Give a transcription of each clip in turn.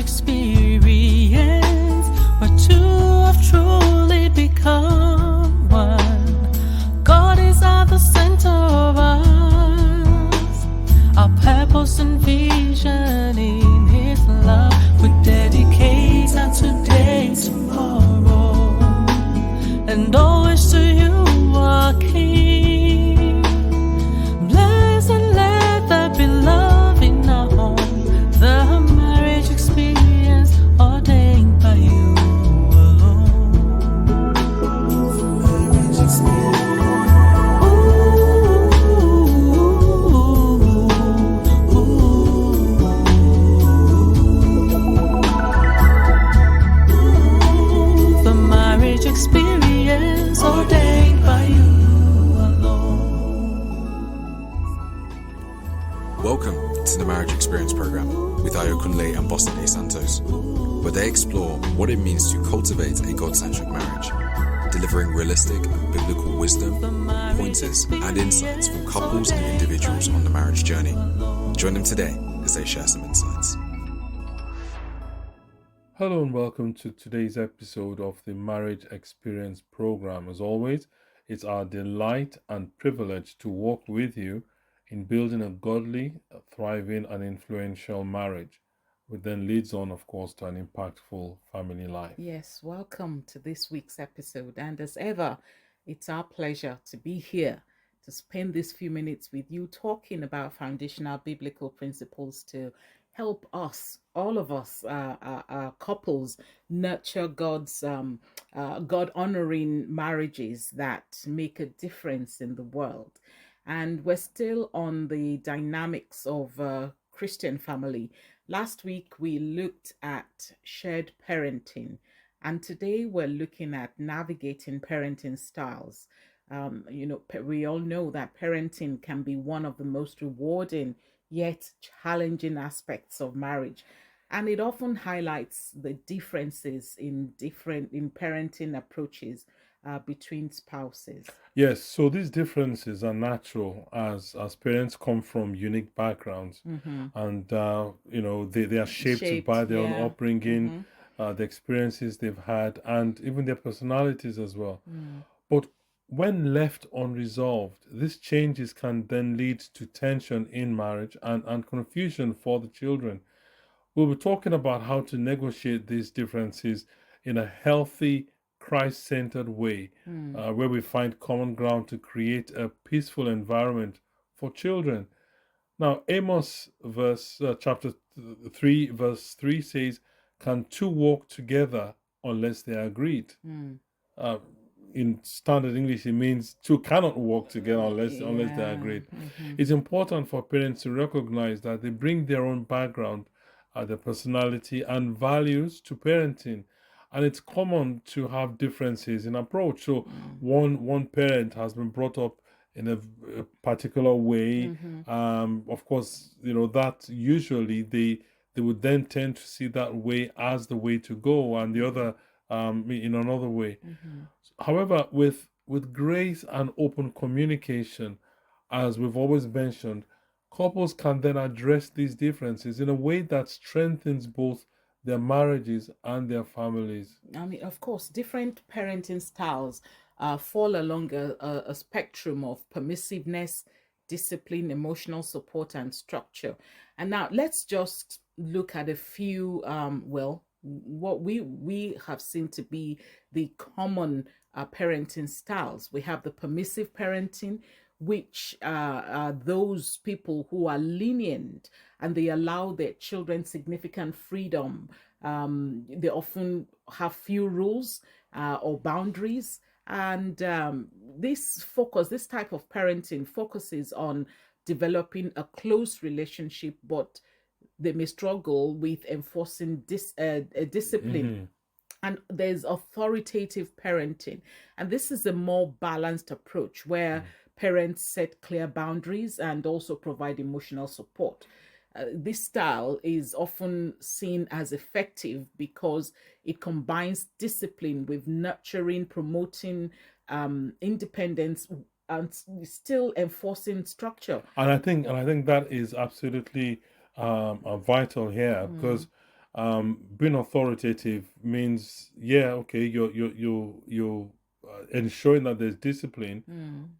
experience where two have truly become one. God is at the center of us, our purpose and vision in His love. We dedicate our today, tomorrow, and always to You, our King. Bless and let there be love in our home. The marriage experience ordained by You alone. The marriage experience. The marriage experience ordained by You alone. Welcome to the Marriage Experience program with Ayo Kunle and Boston A. Santos, where they explore what it means to cultivate a God-centric marriage, delivering realistic and biblical wisdom, pointers, and insights from couples and individuals on the marriage journey. Join them today as they share some insights. Hello and welcome to today's episode of the Marriage Experience program. As always, it's our delight and privilege to walk with you in building a godly, thriving, and influential marriage, which then leads on, of course, to an impactful family life. Yes, welcome to this week's episode. And as ever, it's our pleasure to be here to spend these few minutes with you talking about foundational biblical principles to help us, all of us, couples, nurture God's God-honoring marriages that make a difference in the world. And we're still on the dynamics of Christian family. Last week, we looked at shared parenting, and today we're looking at navigating parenting styles. We all know that parenting can be one of the most rewarding yet challenging aspects of marriage, and it often highlights the differences in parenting approaches between spouses. Yes, so these differences are natural as parents come from unique backgrounds, and they are shaped by their own upbringing, the experiences they've had, and even their personalities as well. But when left unresolved, these changes can then lead to tension in marriage and confusion for the children. We'll be talking about how to negotiate these differences in a healthy, Christ-centered way, where we find common ground to create a peaceful environment for children. Now, Amos chapter 3, verse 3 says, "Can two walk together unless they are agreed?" In standard English, it means two cannot walk together unless they are agreed. It's important for parents to recognize that they bring their own background, their personality, and values to parenting. And it's common to have differences in approach. So one parent has been brought up in a particular way. Of course, that usually they would then tend to see that way as the way to go, and the other in another way. However, with grace and open communication, as we've always mentioned, couples can then address these differences in a way that strengthens both their marriages and their families. I mean, of course, different parenting styles fall along a spectrum of permissiveness, discipline, emotional support, and structure. And now let's just look at a few, what we have seen to be the common parenting styles. We have the permissive parenting, which are those people who are lenient and they allow their children significant freedom. They often have few rules or boundaries. And this type of parenting focuses on developing a close relationship, but they may struggle with enforcing discipline. And there's authoritative parenting. And this is a more balanced approach where parents set clear boundaries and also provide emotional support. This style is often seen as effective because it combines discipline with nurturing, promoting independence, and still enforcing structure. And I think that is absolutely vital here, because being authoritative means, yeah, okay, you're ensuring that there's discipline,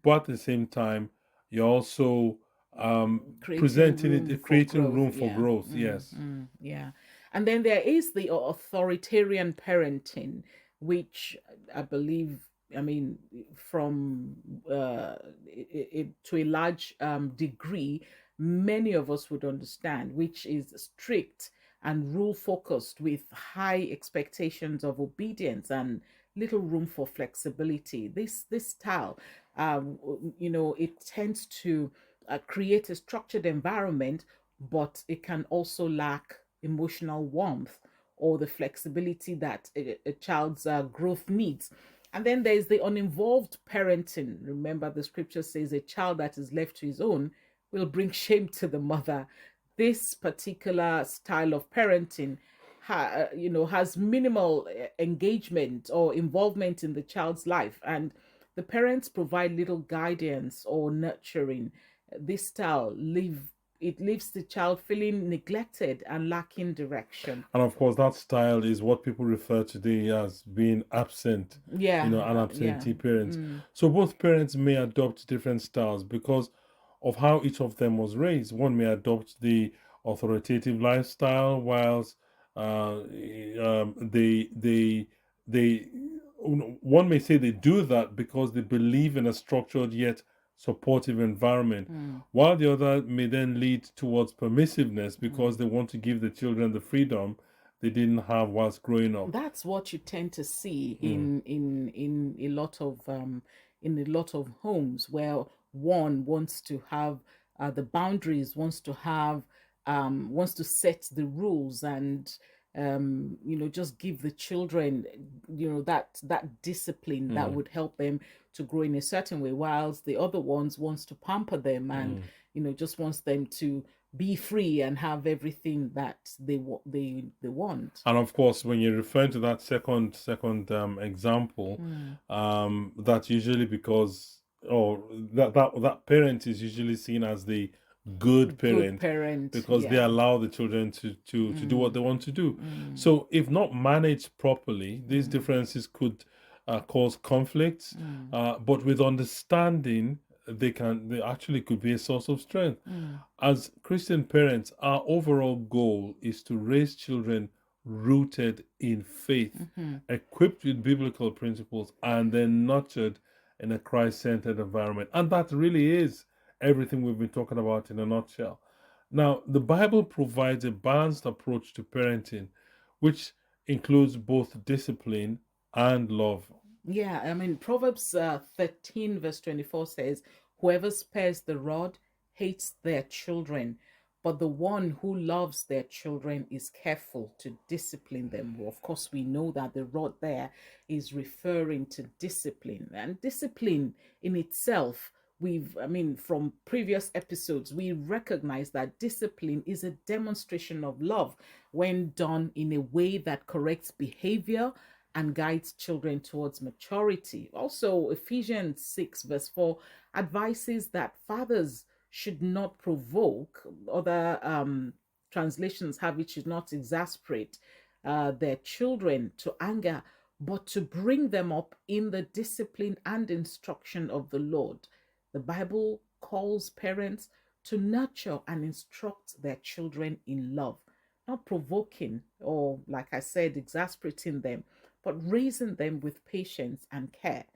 but at the same time, you're also creating room for growth. Yes. Yeah. And then there is the authoritarian parenting, which I believe, I mean, from to a large degree, many of us would understand, which is strict and rule focused with high expectations of obedience and little room for flexibility. This style, it tends to create a structured environment, but it can also lack emotional warmth or the flexibility that a child's growth needs. And then there's the uninvolved parenting. Remember, the scripture says a child that is left to his own will bring shame to the mother. This particular style of parenting has minimal engagement or involvement in the child's life, and the parents provide little guidance or nurturing. This style leaves the child feeling neglected and lacking direction. And of course, that style is what people refer today as being absent. Yeah, an absentee parent. So both parents may adopt different styles because of how each of them was raised. One may adopt the authoritative lifestyle, whilst they one may say they do that because they believe in a structured yet supportive environment, while the other may then lead towards permissiveness because they want to give the children the freedom they didn't have whilst growing up. That's what you tend to see in a lot of homes, where one wants to have the boundaries, wants to set the rules, and just give the children that discipline that would help them to grow in a certain way, whilst the other ones wants to pamper them and just wants them to be free and have everything that they want. And of course, when you're referring to that second example, that's usually because that parent is usually seen as the good parent because they allow the children to do what they want to do. So if not managed properly, these differences could cause conflicts, but with understanding, they actually could be a source of strength. As Christian parents, our overall goal is to raise children rooted in faith, equipped with biblical principles, and then nurtured in a Christ-centered environment. And that really is everything we've been talking about in a nutshell. Now, the Bible provides a balanced approach to parenting, which includes both discipline and love. Yeah, I mean, Proverbs 13 verse 24 says, whoever spares the rod hates their children, but the one who loves their children is careful to discipline them. Well, of course, we know that the rod there is referring to discipline, and discipline in itself, from previous episodes, we recognize that discipline is a demonstration of love when done in a way that corrects behavior and guides children towards maturity. Also, Ephesians 6 verse 4 advises that fathers should not provoke. Other translations have it, should not exasperate their children to anger, but to bring them up in the discipline and instruction of the Lord. The Bible calls parents to nurture and instruct their children in love, not provoking or, like I said, exasperating them, but raising them with patience and care.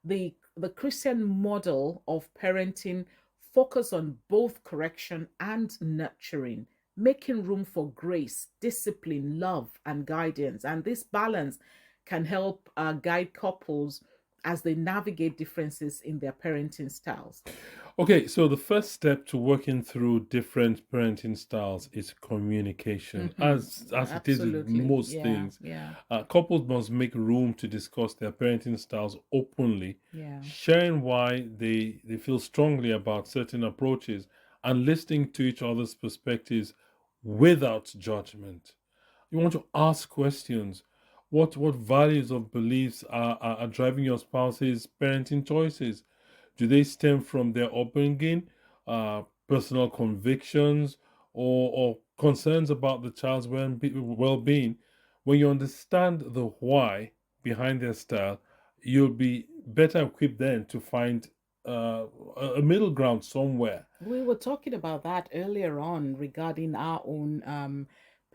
The Christian model of parenting focus on both correction and nurturing, making room for grace, discipline, love, and guidance. And this balance can help guide couples as they navigate differences in their parenting styles. Okay, so the first step to working through different parenting styles is communication, as it is with most things. Couples must make room to discuss their parenting styles openly, sharing why they feel strongly about certain approaches and listening to each other's perspectives without judgment. You want to ask questions. What values or beliefs are driving your spouse's parenting choices? Do they stem from their upbringing, personal convictions, or concerns about the child's well-being, when you understand the why behind their style, you'll be better equipped then to find a middle ground somewhere. We were talking about that earlier on regarding our own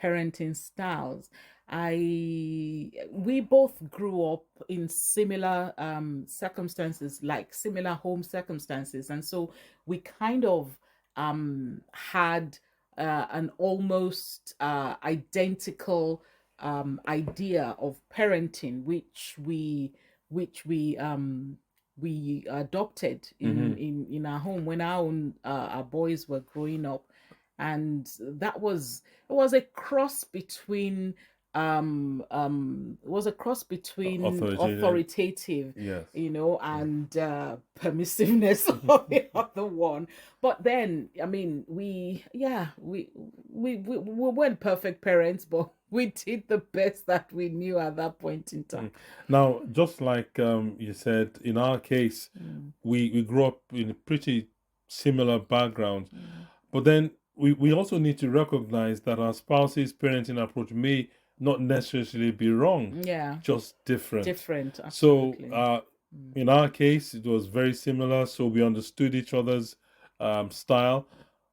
parenting styles. We both grew up in similar circumstances, like similar home circumstances, and so we kind of had an almost identical idea of parenting, which we adopted in our home when our boys were growing up. And it was a cross between authoritative, Yes. and permissiveness of the other one. But then, I mean, we weren't perfect parents, but we did the best that we knew at that point in time. Now, just like you said, in our case, we grew up in a pretty similar background, but then we also need to recognize that our spouse's parenting approach may not necessarily be wrong, just different. Absolutely. So in our case, it was very similar, so we understood each other's style.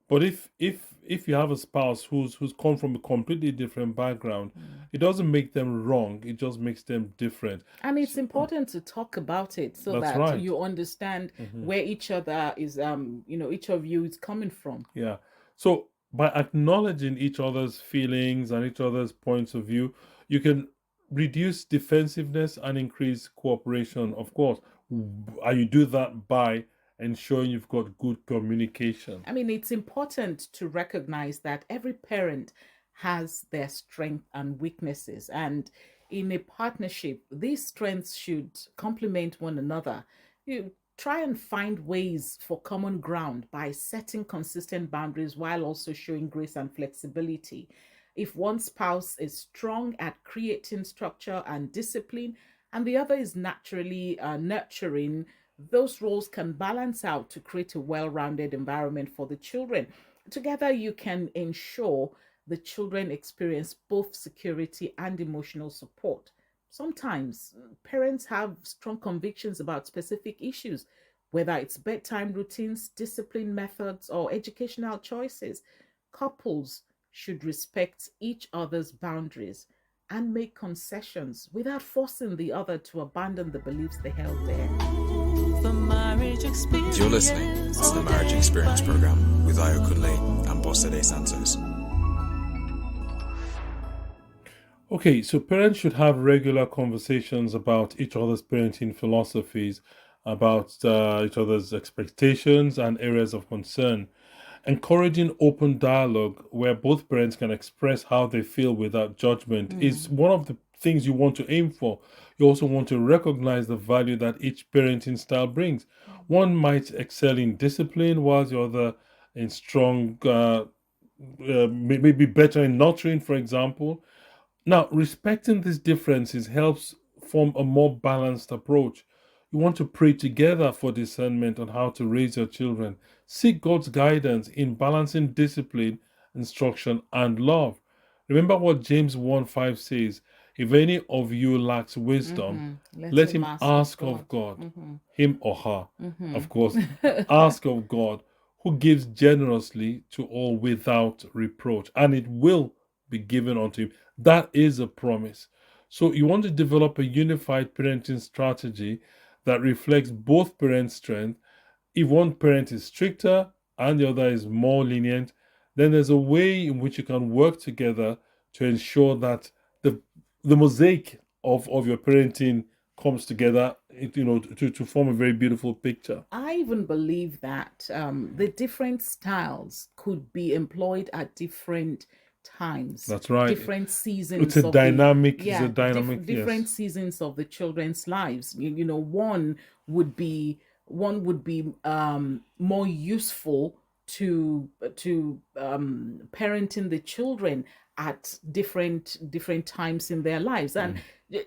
But if you have a spouse who's come from a completely different background, it doesn't make them wrong, it just makes them different. And it's important to talk about it so That's that right. you understand where each other is each of you is coming from. Yeah. So by acknowledging each other's feelings and each other's points of view, you can reduce defensiveness and increase cooperation, of course. And you do that by ensuring you've got good communication. I mean, it's important to recognize that every parent has their strengths and weaknesses, and in a partnership, these strengths should complement one another. You try and find ways for common ground by setting consistent boundaries while also showing grace and flexibility. If one spouse is strong at creating structure and discipline, and the other is naturally nurturing, those roles can balance out to create a well-rounded environment for the children. Together, you can ensure the children experience both security and emotional support. Sometimes parents have strong convictions about specific issues, whether it's bedtime routines, discipline methods, or educational choices. Couples should respect each other's boundaries and make concessions without forcing the other to abandon the beliefs they held dear. The marriage experience. You're listening to the Marriage Experience program with Ayo Kunle and Bosede Santos. Okay, so parents should have regular conversations about each other's parenting philosophies, about each other's expectations and areas of concern. Encouraging open dialogue where both parents can express how they feel without judgment is one of the things you want to aim for. You also want to recognize the value that each parenting style brings. One might excel in discipline, while the other in strong, maybe better in nurturing, for example. Now, respecting these differences helps form a more balanced approach. You want to pray together for discernment on how to raise your children. Seek God's guidance in balancing discipline, instruction, and love. Remember what James 1:5 says, if any of you lacks wisdom, let him ask of God, him or her, of course, ask of God, who gives generously to all without reproach, and it will be given unto him. That is a promise. So you want to develop a unified parenting strategy that reflects both parents' strengths. If one parent is stricter and the other is more lenient, then there's a way in which you can work together to ensure that the mosaic of your parenting comes together, to form a very beautiful picture. I even believe that the different styles could be employed at different times. That's right. Different seasons. It's a dynamic. Different Yes. seasons of the children's lives. One would be more useful to parenting the children at different times in their lives, and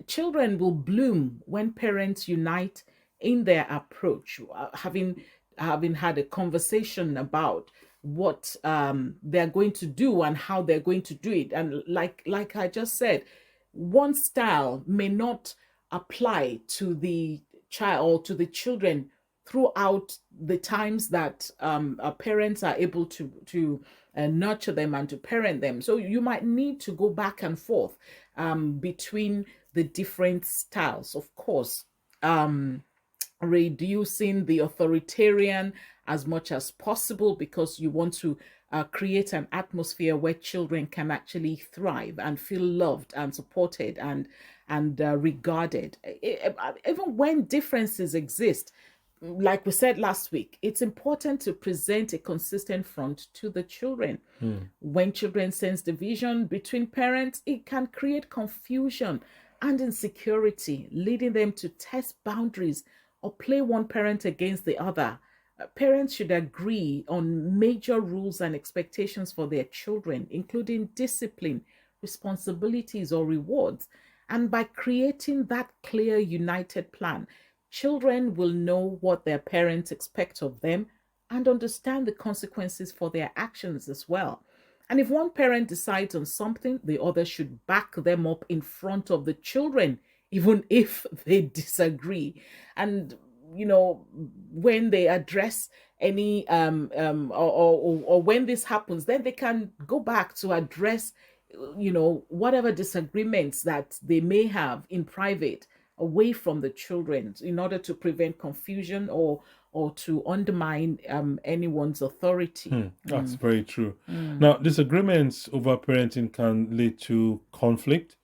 children will bloom when parents unite in their approach, having had a conversation about what they're going to do and how they're going to do it. And like I just said, one style may not apply to the child or to the children throughout the times that parents are able to nurture them and to parent them. So you might need to go back and forth between the different styles, of course, reducing the authoritarian as much as possible, because you want to create an atmosphere where children can actually thrive and feel loved and supported and regarded. Even when differences exist, like we said last week, it's important to present a consistent front to the children. When children sense division between parents, it can create confusion and insecurity, leading them to test boundaries or play one parent against the other. Parents should agree on major rules and expectations for their children, including discipline, responsibilities, or rewards. And by creating that clear, united plan, children will know what their parents expect of them and understand the consequences for their actions as well. And if one parent decides on something, the other should back them up in front of the children, even if they disagree. And when they address any or when this happens, then they can go back to address whatever disagreements that they may have in private away from the children, in order to prevent confusion or to undermine anyone's authority. That's very true. Now, disagreements over parenting can lead to conflict,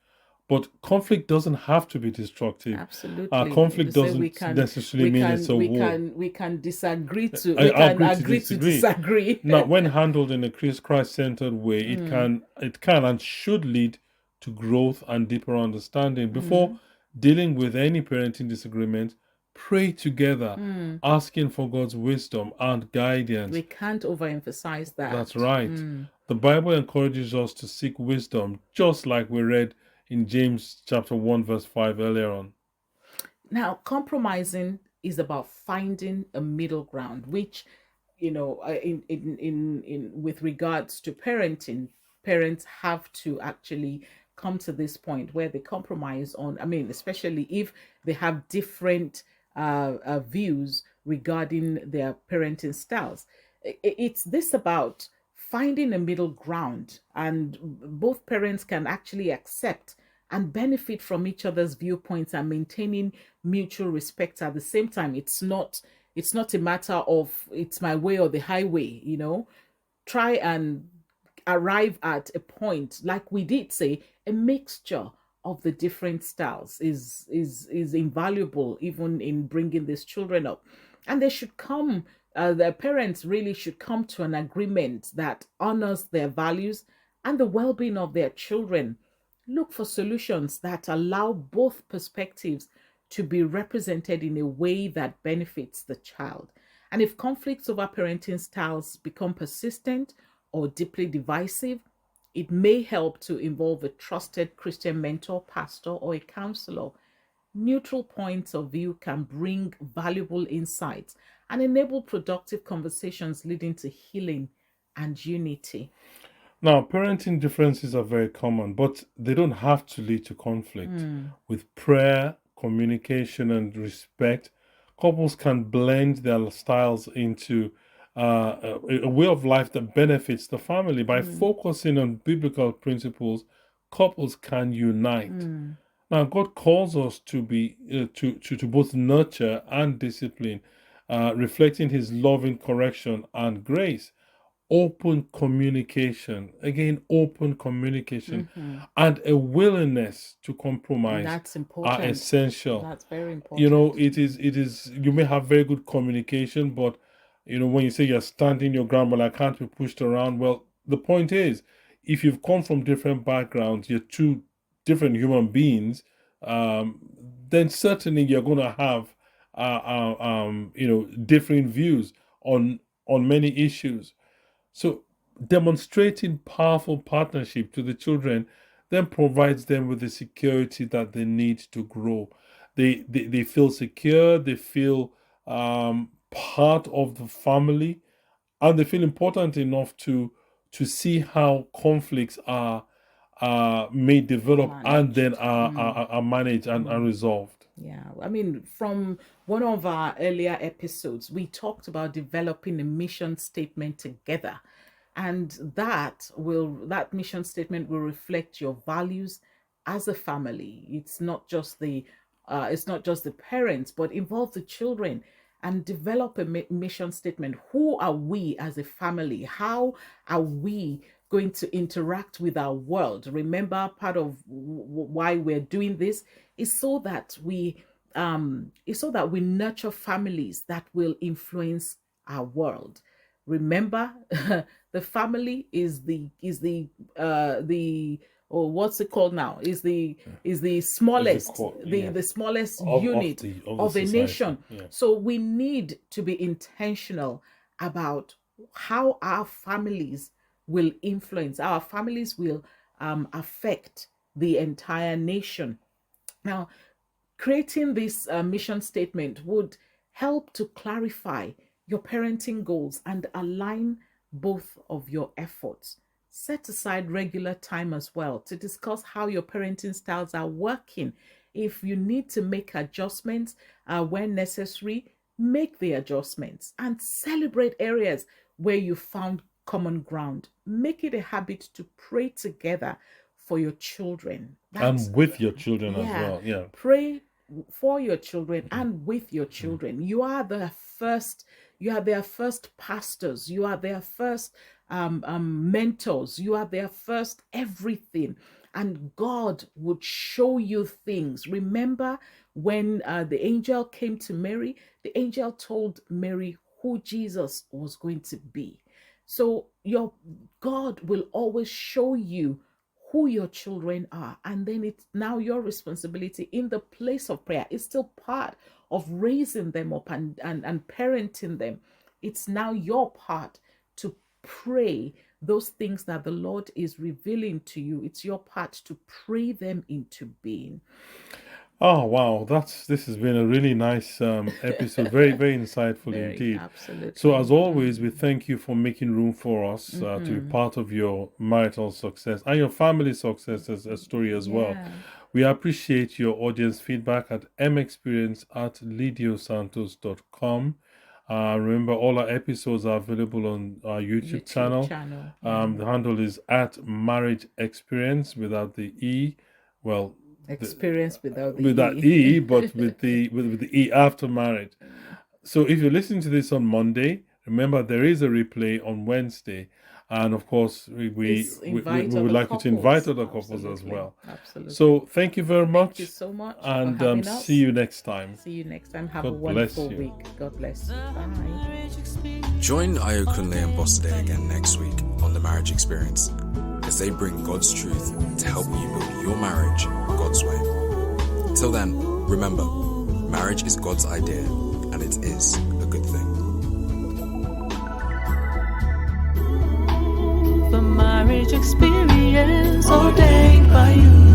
but conflict doesn't have to be destructive. Absolutely. Conflict doesn't necessarily mean it's a war. We can disagree to agree to disagree. Now, when handled in a Christ-centered way, it can and should lead to growth and deeper understanding. Before dealing with any parenting disagreement, pray together, asking for God's wisdom and guidance. We can't overemphasize that. That's right. The Bible encourages us to seek wisdom, just like we read in James chapter 1 verse 5 earlier on. Now, compromising is about finding a middle ground, which in with regards to parenting, parents have to actually come to this point where they compromise on, especially if they have different views regarding their parenting styles. It's this about finding a middle ground, and both parents can actually accept and benefit from each other's viewpoints and maintaining mutual respect at the same time. It's not a matter of it's my way or the highway. Try and arrive at a point, like we did say, a mixture of the different styles is invaluable, even in bringing these children up. And they should come, their parents really should come to an agreement that honors their values and the well-being of their children. Look for solutions that allow both perspectives to be represented in a way that benefits the child. And if conflicts over parenting styles become persistent or deeply divisive, it may help to involve a trusted Christian mentor, pastor, or a counselor. Neutral points of view can bring valuable insights and enable productive conversations leading to healing and unity. Now, parenting differences are very common, but they don't have to lead to conflict. With prayer, communication, and respect, couples can blend their styles into a way of life that benefits the family. By focusing on biblical principles, couples can unite. Now, God calls us to be to both nurture and discipline, reflecting His loving correction and grace. Open communication, and a willingness to compromise. That's important. Are essential. That's very important. It is. You may have very good communication, but when you say you're standing your ground, but I can't be pushed around. Well, the point is, if you've come from different backgrounds, you're two different human beings, then certainly you're going to have, different views on many issues. So demonstrating powerful partnership to the children then provides them with the security that they need to grow. They feel secure. They feel part of the family, and they feel important enough to see how conflicts are may develop and then are managed and resolved. Yeah, I mean, from one of our earlier episodes, we talked about developing a mission statement together, and that mission statement will reflect your values as a family. It's not just the parents, but involve the children and develop a mission statement. Who are we as a family? How are we going to interact with our world? Remember, part of why we're doing this is so that we nurture families that will influence our world. Remember, the family is the or what's it called now? Is the smallest the smallest unit of a nation. Yeah. So we need to be intentional about how our families will influence. Our families will affect the entire nation. Now, creating this mission statement would help to clarify your parenting goals and align both of your efforts. Set aside regular time as well to discuss how your parenting styles are working. If you need to make adjustments when necessary, make the adjustments and celebrate areas where you found common ground. Make it a habit to pray together for your children. And with your children as well. Yeah. Pray for your children and with your children. You are their first pastors. You are their first mentors. You are their first everything. And God would show you things. Remember when the angel came to Mary, the angel told Mary who Jesus was going to be. So your God will always show you who your children are, and then it's now your responsibility in the place of prayer. It's still part of raising them up and parenting them. It's now your part to pray those things that the Lord is revealing to you. It's your part to pray them into being. Oh wow, this has been a really nice episode. Very, very insightful indeed. Absolutely. So as always, we thank you for making room for us to be part of your marital success and your family success as a story as well. We appreciate your audience feedback at MXperience@lidiosantos.com. Remember, all our episodes are available on our YouTube channel. The handle is @MarriageXperience without the E. Well, experience without the that E, but with the E after marriage. So if you're listening to this on Monday, remember there is a replay on Wednesday, and of course we would like you to invite other couples as well. Absolutely. So thank you very much. Thank you so much. And see you next time. See you next time. Have a wonderful week. God bless you. Bye. Join Ayo Kunle and Bosade again next week on The Marriage Experience, as they bring God's truth to help you build your marriage God's way. Till then, remember, marriage is God's idea, and it is a good thing. The marriage experience ordained by you.